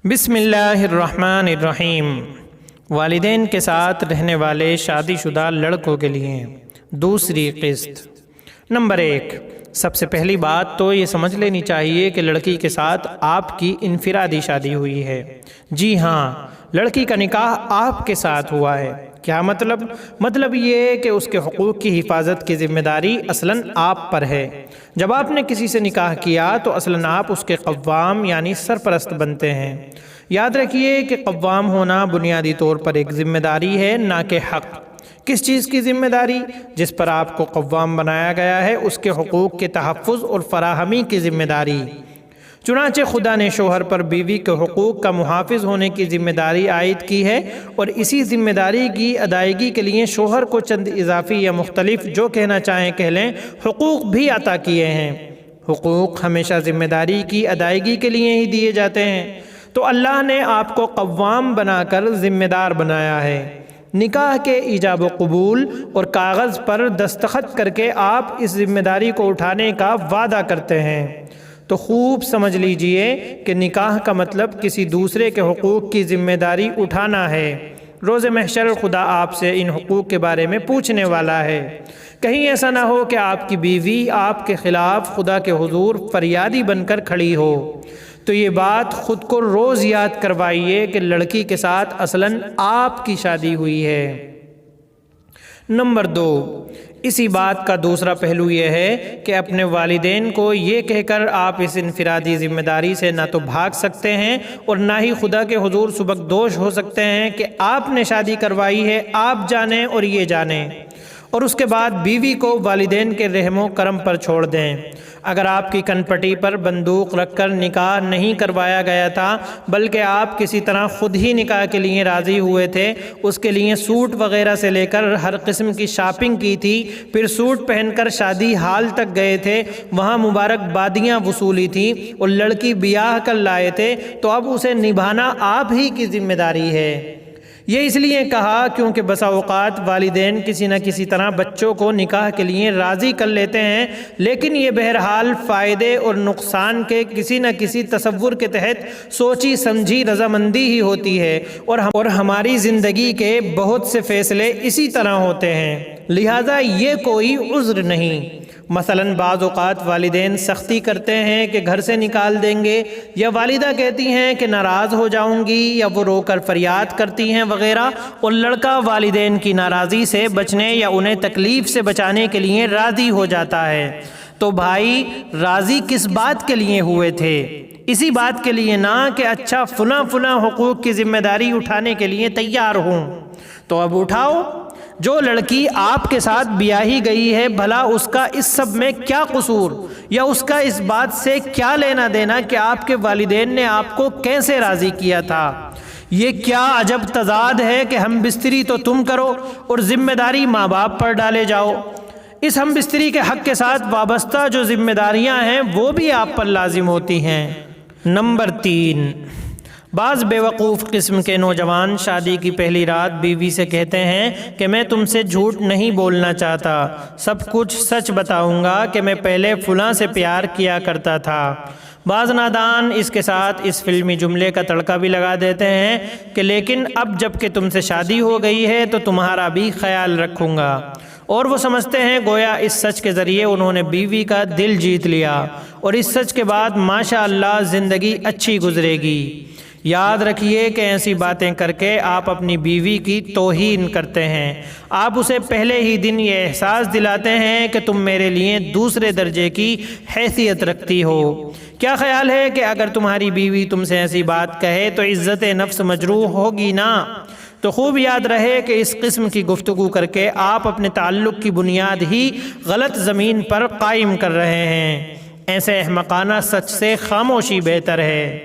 بسم اللہ الرحمن الرحیم۔ والدین کے ساتھ رہنے والے شادی شدہ لڑکوں کے لیے دوسری قسط۔ نمبر 1، سب سے پہلی بات تو یہ سمجھ لینی چاہیے کہ لڑکی کے ساتھ آپ کی انفرادی شادی ہوئی ہے۔ جی ہاں، لڑکی کا نکاح آپ کے ساتھ ہوا ہے۔ کیا مطلب یہ کہ اس کے حقوق کی حفاظت کی ذمہ داری اصلاً آپ پر ہے۔ جب آپ نے کسی سے نکاح کیا تو اصلاً آپ اس کے قوام یعنی سرپرست بنتے ہیں۔ یاد رکھیے کہ قوام ہونا بنیادی طور پر ایک ذمہ داری ہے، نہ کہ حق۔ کس چیز کی ذمہ داری؟ جس پر آپ کو قوام بنایا گیا ہے اس کے حقوق کے تحفظ اور فراہمی کی ذمہ داری۔ چنانچہ خدا نے شوہر پر بیوی کے حقوق کا محافظ ہونے کی ذمہ داری عائد کی ہے، اور اسی ذمہ داری کی ادائیگی کے لیے شوہر کو چند اضافی یا مختلف، جو کہنا چاہیں کہہ لیں، حقوق بھی عطا کیے ہیں۔ حقوق ہمیشہ ذمہ داری کی ادائیگی کے لیے ہی دیے جاتے ہیں، تو اللہ نے آپ کو قوام بنا کر ذمہ دار بنایا ہے۔ نکاح کے ایجاب و قبول اور کاغذ پر دستخط کر کے آپ اس ذمہ داری کو اٹھانے کا وعدہ کرتے ہیں۔ تو خوب سمجھ لیجئے کہ نکاح کا مطلب کسی دوسرے کے حقوق کی ذمہ داری اٹھانا ہے۔ روز محشر خدا آپ سے ان حقوق کے بارے میں پوچھنے والا ہے۔ کہیں ایسا نہ ہو کہ آپ کی بیوی آپ کے خلاف خدا کے حضور فریادی بن کر کھڑی ہو۔ تو یہ بات خود کو روز یاد کروائیے کہ لڑکی کے ساتھ اصلاً آپ کی شادی ہوئی ہے۔ نمبر 2، اسی بات کا دوسرا پہلو یہ ہے کہ اپنے والدین کو یہ کہہ کر آپ اس انفرادی ذمہ داری سے نہ تو بھاگ سکتے ہیں اور نہ ہی خدا کے حضور سبکدوش ہو سکتے ہیں کہ آپ نے شادی کروائی ہے، آپ جانیں اور یہ جانیں، اور اس کے بعد بیوی کو والدین کے رحم و کرم پر چھوڑ دیں۔ اگر آپ کی کن پٹی پر بندوق رکھ کر نکاح نہیں کروایا گیا تھا، بلکہ آپ کسی طرح خود ہی نکاح کے لیے راضی ہوئے تھے، اس کے لیے سوٹ وغیرہ سے لے کر ہر قسم کی شاپنگ کی تھی، پھر سوٹ پہن کر شادی ہال تک گئے تھے، وہاں مبارکبادیاں وصولی تھیں اور لڑکی بیاہ کر لائے تھے، تو اب اسے نبھانا آپ ہی کی ذمہ داری ہے۔ یہ اس لیے کہا کیونکہ بسا اوقات والدین کسی نہ کسی طرح بچوں کو نکاح کے لیے راضی کر لیتے ہیں، لیکن یہ بہرحال فائدے اور نقصان کے کسی نہ کسی تصور کے تحت سوچی سمجھی رضامندی ہی ہوتی ہے، اور ہماری زندگی کے بہت سے فیصلے اسی طرح ہوتے ہیں، لہٰذا یہ کوئی عذر نہیں۔ مثلاً بعض اوقات والدین سختی کرتے ہیں کہ گھر سے نکال دیں گے، یا والدہ کہتی ہیں کہ ناراض ہو جاؤں گی، یا وہ رو کر فریاد کرتی ہیں وغیرہ، اور لڑکا والدین کی ناراضی سے بچنے یا انہیں تکلیف سے بچانے کے لیے راضی ہو جاتا ہے۔ تو بھائی، راضی کس بات کے لیے ہوئے تھے؟ اسی بات کے لیے نہ کہ اچھا فلاں حقوق کی ذمہ داری اٹھانے کے لیے تیار ہوں۔ تو اب اٹھاؤ۔ جو لڑکی آپ کے ساتھ بیاہی گئی ہے، بھلا اس کا اس سب میں کیا قصور، یا اس کا اس بات سے کیا لینا دینا کہ آپ کے والدین نے آپ کو کیسے راضی کیا تھا؟ یہ کیا عجب تضاد ہے کہ ہم بستری تو تم کرو اور ذمہ داری ماں باپ پر ڈالے جاؤ۔ اس ہم بستری کے حق کے ساتھ وابستہ جو ذمہ داریاں ہیں وہ بھی آپ پر لازم ہوتی ہیں۔ نمبر 3، بعض بیوقوف قسم کے نوجوان شادی کی پہلی رات بیوی سے کہتے ہیں کہ میں تم سے جھوٹ نہیں بولنا چاہتا، سب کچھ سچ بتاؤں گا کہ میں پہلے فلاں سے پیار کیا کرتا تھا۔ بعض نادان اس کے ساتھ اس فلمی جملے کا تڑکا بھی لگا دیتے ہیں کہ لیکن اب جب کہ تم سے شادی ہو گئی ہے تو تمہارا بھی خیال رکھوں گا، اور وہ سمجھتے ہیں گویا اس سچ کے ذریعے انہوں نے بیوی کا دل جیت لیا، اور اس سچ کے بعد ماشاءاللہ زندگی اچھی گزرے گی۔ یاد رکھیے کہ ایسی باتیں کر کے آپ اپنی بیوی کی توہین کرتے ہیں۔ آپ اسے پہلے ہی دن یہ احساس دلاتے ہیں کہ تم میرے لیے دوسرے درجے کی حیثیت رکھتی ہو۔ کیا خیال ہے کہ اگر تمہاری بیوی تم سے ایسی بات کہے تو عزت نفس مجروح ہوگی نا؟ تو خوب یاد رہے کہ اس قسم کی گفتگو کر کے آپ اپنے تعلق کی بنیاد ہی غلط زمین پر قائم کر رہے ہیں۔ ایسے احمقانہ سچ سے خاموشی بہتر ہے۔